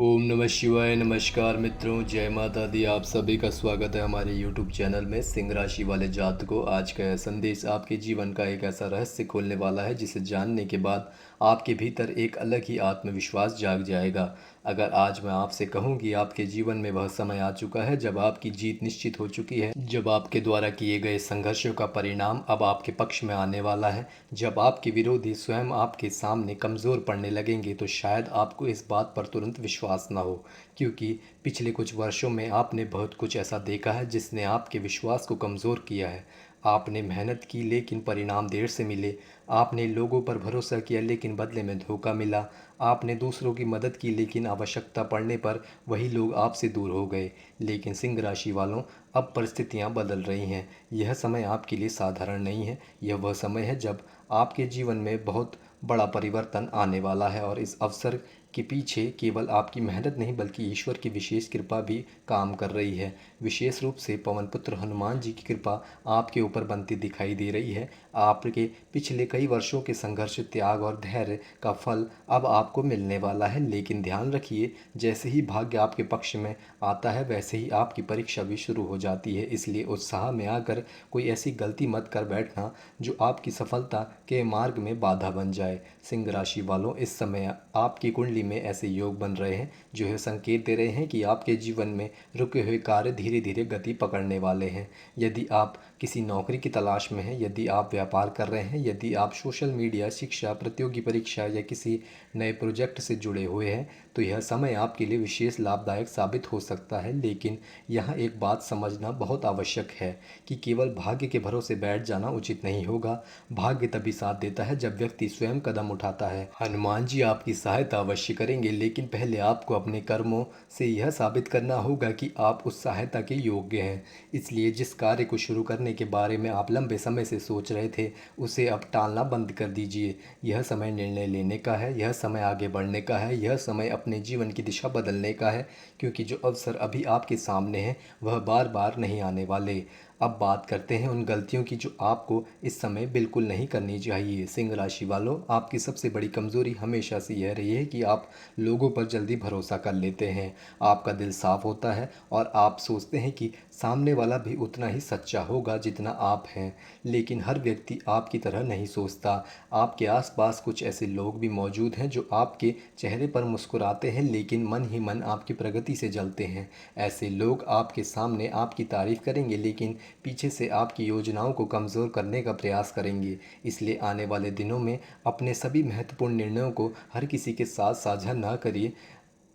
ओम नमः शिवाय। नमस्कार मित्रों, जय माता दी। आप सभी का स्वागत है हमारे यूट्यूब चैनल में। सिंह राशि वाले जातकों, आज का यह संदेश आपके जीवन का एक ऐसा रहस्य खोलने वाला है जिसे जानने के बाद आपके भीतर एक अलग ही आत्मविश्वास जाग जाएगा। अगर आज मैं आपसे कहूं कि आपके जीवन में वह समय आ चुका है जब आपकी जीत निश्चित हो चुकी है, जब आपके द्वारा किए गए संघर्षों का परिणाम अब आपके पक्ष में आने वाला है, जब आपके विरोधी स्वयं आपके सामने कमज़ोर पड़ने लगेंगे, तो शायद आपको इस बात पर तुरंत विश्वास न हो, क्योंकि पिछले कुछ वर्षों में आपने बहुत कुछ ऐसा देखा है जिसने आपके विश्वास को कमज़ोर किया है। आपने मेहनत की लेकिन परिणाम देर से मिले। आपने लोगों पर भरोसा किया लेकिन बदले में धोखा मिला। आपने दूसरों की मदद की लेकिन आवश्यकता पड़ने पर वही लोग आपसे दूर हो गए। लेकिन सिंह राशि वालों, अब परिस्थितियां बदल रही हैं। यह समय आपके लिए साधारण नहीं है। यह वह समय है जब आपके जीवन में बहुत बड़ा परिवर्तन आने वाला है, और इस अवसर के पीछे केवल आपकी मेहनत नहीं बल्कि ईश्वर की विशेष कृपा भी काम कर रही है। विशेष रूप से पवन पुत्र हनुमान जी की कृपा आपके ऊपर बनती दिखाई दे रही है। आपके पिछले कई वर्षों के संघर्ष, त्याग और धैर्य का फल अब आपको मिलने वाला है। लेकिन ध्यान रखिए, जैसे ही भाग्य आपके पक्ष में आता है वैसे ही आपकी परीक्षा भी शुरू हो जाती है। इसलिए उत्साह में आकर कोई ऐसी गलती मत कर बैठना जो आपकी सफलता के मार्ग में बाधा बन जाए। सिंह राशि वालों, इस समय आपकी कुंडली में ऐसे योग बन रहे हैं जो यह संकेत दे रहे हैं कि आपके जीवन में रुके हुए कार्य धीरे धीरे गति पकड़ने वाले हैं। यदि आप किसी नौकरी की तलाश में हैं, यदि आप व्यापार कर रहे हैं, यदि आप सोशल मीडिया, शिक्षा, प्रतियोगी परीक्षा या किसी नए प्रोजेक्ट से जुड़े हुए हैं, तो यह समय आपके लिए विशेष लाभदायक साबित हो सकता है। लेकिन यहाँ एक बात समझना बहुत आवश्यक है कि केवल भाग्य के भरोसे बैठ जाना उचित नहीं होगा। भाग्य तभी साथ देता है जब व्यक्ति स्वयं कदम उठाता है। हनुमान जी आपकी सहायता अवश्य करेंगे, लेकिन पहले आपको अपने कर्मों से यह साबित करना होगा कि आप उस सहायता के योग्य हैं। इसलिए जिस कार्य को शुरू करने के बारे में आप लंबे समय से सोच रहे थे, उसे अब टालना बंद कर दीजिए। यह समय निर्णय लेने का है, यह समय आगे बढ़ने का है, यह समय अपने जीवन की दिशा बदलने का है, क्योंकि जो अवसर अभी आपके सामने हैं वह बार बार नहीं आने वाले। अब बात करते हैं उन गलतियों की जो आपको इस समय बिल्कुल नहीं करनी चाहिए। सिंह राशि वालों, आपकी सबसे बड़ी कमज़ोरी हमेशा से यह रही है कि आप लोगों पर जल्दी भरोसा कर लेते हैं। आपका दिल साफ होता है और आप सोचते हैं कि सामने वाला भी उतना ही सच्चा होगा जितना आप हैं। लेकिन हर व्यक्ति आपकी तरह नहीं सोचता। आपके आसपास कुछ ऐसे लोग भी मौजूद हैं जो आपके चेहरे पर मुस्कुराते हैं लेकिन मन ही मन आपकी प्रगति से जलते हैं। ऐसे लोग आपके सामने आपकी तारीफ करेंगे लेकिन पीछे से आपकी योजनाओं को कमज़ोर करने का प्रयास करेंगे। इसलिए आने वाले दिनों में अपने सभी महत्वपूर्ण निर्णयों को हर किसी के साथ साझा न करिए।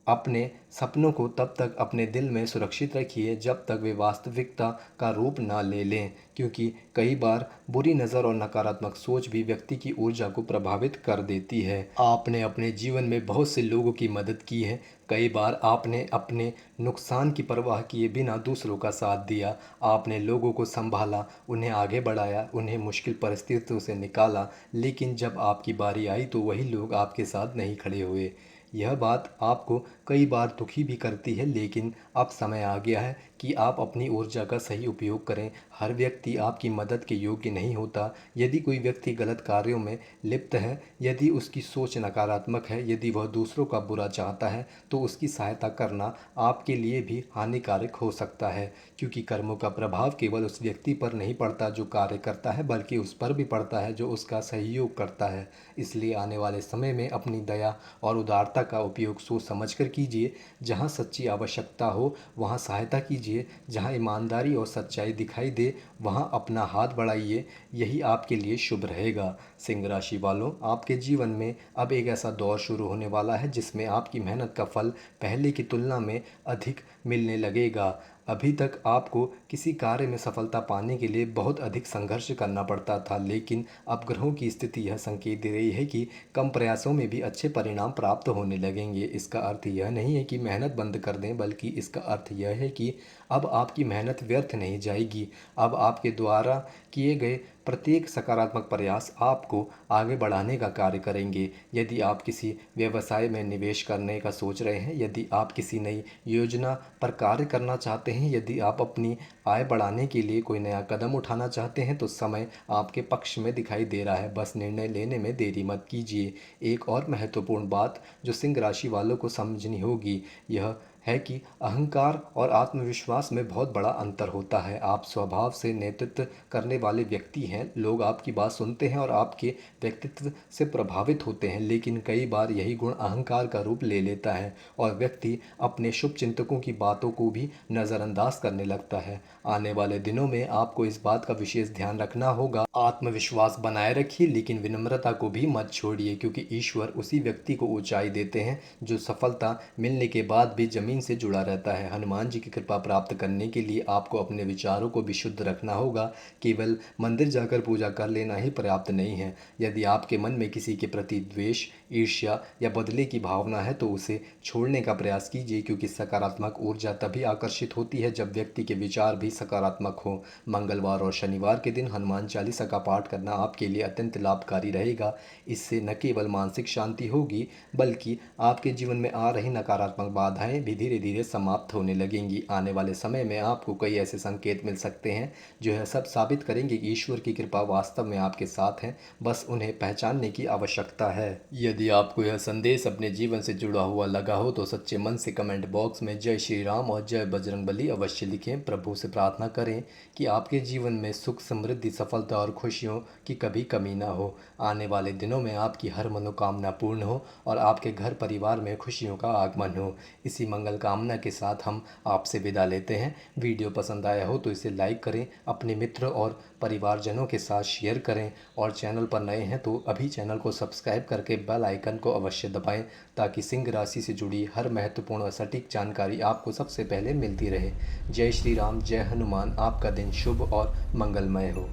अपने सपनों को तब तक अपने दिल में सुरक्षित रखिए जब तक वे वास्तविकता का रूप ना ले लें, क्योंकि कई बार बुरी नज़र और नकारात्मक सोच भी व्यक्ति की ऊर्जा को प्रभावित कर देती है। आपने अपने जीवन में बहुत से लोगों की मदद की है। कई बार आपने अपने नुकसान की परवाह किए बिना दूसरों का साथ दिया। आपने लोगों को संभाला, उन्हें आगे बढ़ाया, उन्हें मुश्किल परिस्थितियों से निकाला। लेकिन जब आपकी बारी आई तो वही लोग आपके साथ नहीं खड़े हुए। यह बात आपको कई बार दुखी भी करती है, लेकिन अब समय आ गया है कि आप अपनी ऊर्जा का सही उपयोग करें। हर व्यक्ति आपकी मदद के योग्य नहीं होता। यदि कोई व्यक्ति गलत कार्यों में लिप्त है, यदि उसकी सोच नकारात्मक है, यदि वह दूसरों का बुरा चाहता है, तो उसकी सहायता करना आपके लिए भी हानिकारक हो सकता है, क्योंकि कर्मों का प्रभाव केवल उस व्यक्ति पर नहीं पड़ता जो कार्य करता है, बल्कि उस पर भी पड़ता है जो उसका सहयोग करता है। इसलिए आने वाले समय में अपनी दया और उदारता का उपयोग सोच समझकर कीजिए। जहाँ सच्ची आवश्यकता हो वहाँ सहायता कीजिए, जहाँ ईमानदारी और सच्चाई दिखाई दे वहाँ अपना हाथ बढ़ाइए। यही आपके लिए शुभ रहेगा। सिंह राशि वालों, आपके जीवन में अब एक ऐसा दौर शुरू होने वाला है जिसमें आपकी मेहनत का फल पहले की तुलना में अधिक मिलने लगेगा। अभी तक आपको किसी कार्य में सफलता पाने के लिए बहुत अधिक संघर्ष करना पड़ता था, लेकिन अब ग्रहों की स्थिति यह संकेत दे रही है कि कम प्रयासों में भी अच्छे परिणाम प्राप्त होने लगेंगे। इसका अर्थ यह नहीं है कि मेहनत बंद कर दें, बल्कि इसका अर्थ यह है कि अब आपकी मेहनत व्यर्थ नहीं जाएगी। अब आपके द्वारा किए गए प्रत्येक सकारात्मक प्रयास आपको आगे बढ़ाने का कार्य करेंगे। यदि आप किसी व्यवसाय में निवेश करने का सोच रहे हैं, यदि आप किसी नई योजना पर कार्य करना चाहते हैं, यदि आप अपनी आय बढ़ाने के लिए कोई नया कदम उठाना चाहते हैं, तो समय आपके पक्ष में दिखाई दे रहा है। बस निर्णय लेने में देरी मत कीजिए। एक और महत्वपूर्ण बात जो सिंह राशि वालों को समझनी होगी, यह है कि अहंकार और आत्मविश्वास में बहुत बड़ा अंतर होता है। आप स्वभाव से नेतृत्व करने वाले व्यक्ति हैं। लोग आपकी बात सुनते हैं और आपके व्यक्तित्व से प्रभावित होते हैं, लेकिन कई बार यही गुण अहंकार का रूप ले लेता है और व्यक्ति अपने शुभचिंतकों की बातों को भी नज़रअंदाज करने लगता है। आने वाले दिनों में आपको इस बात का विशेष ध्यान रखना होगा। आत्मविश्वास बनाए रखिए, लेकिन विनम्रता को भी मत छोड़िए, क्योंकि ईश्वर उसी व्यक्ति को ऊंचाई देते हैं जो सफलता मिलने के बाद भी जमीन से जुड़ा रहता है। हनुमान जी की कृपा प्राप्त करने के लिए आपको अपने विचारों को भी शुद्ध रखना होगा। केवल मंदिर जाकर पूजा कर लेना ही पर्याप्त नहीं है। यदि आपके मन में किसी के प्रति द्वेष, ईर्ष्या या बदले की भावना है तो उसे छोड़ने का प्रयास कीजिए, क्योंकि सकारात्मक ऊर्जा तभी आकर्षित होती है जब व्यक्ति के विचार भी सकारात्मक हो। मंगलवार और शनिवार के दिन हनुमान चालीसा का पाठ करना आपके लिए अत्यंत लाभकारी रहेगा। इससे न केवल मानसिक शांति होगी, बल्कि आपके जीवन में आ रही नकारात्मक बाधाएं भी धीरे धीरे समाप्त होने लगेंगी। आने वाले समय में आपको कई ऐसे संकेत मिल सकते हैं जो यह सब साबित करेंगे कि ईश्वर की कृपा वास्तव में आपके साथ है। बस उन्हें पहचानने की आवश्यकता है। यदि आपको यह संदेश अपने जीवन से जुड़ा हुआ लगा हो तो सच्चे मन से कमेंट बॉक्स में जय श्री राम और जय बजरंगबली अवश्य लिखें। प्रभु से प्रार्थना करें कि आपके जीवन में सुख, समृद्धि, सफलता और खुशियों की कभी कमी ना हो। आने वाले दिनों में आपकी हर मनोकामना पूर्ण हो और आपके घर परिवार में खुशियों का आगमन हो। इसी मंगल कामना के साथ हम आपसे विदा लेते हैं। वीडियो पसंद आया हो तो इसे लाइक करें, अपने मित्र और परिवारजनों के साथ शेयर करें और चैनल पर नए हैं तो अभी चैनल को सब्सक्राइब करके बेल आइकन को अवश्य दबाएं, ताकि सिंह राशि से जुड़ी हर महत्वपूर्ण और सटीक जानकारी आपको सबसे पहले मिलती रहे। जय श्री राम, जय हनुमान। आपका दिन शुभ और मंगलमय हो।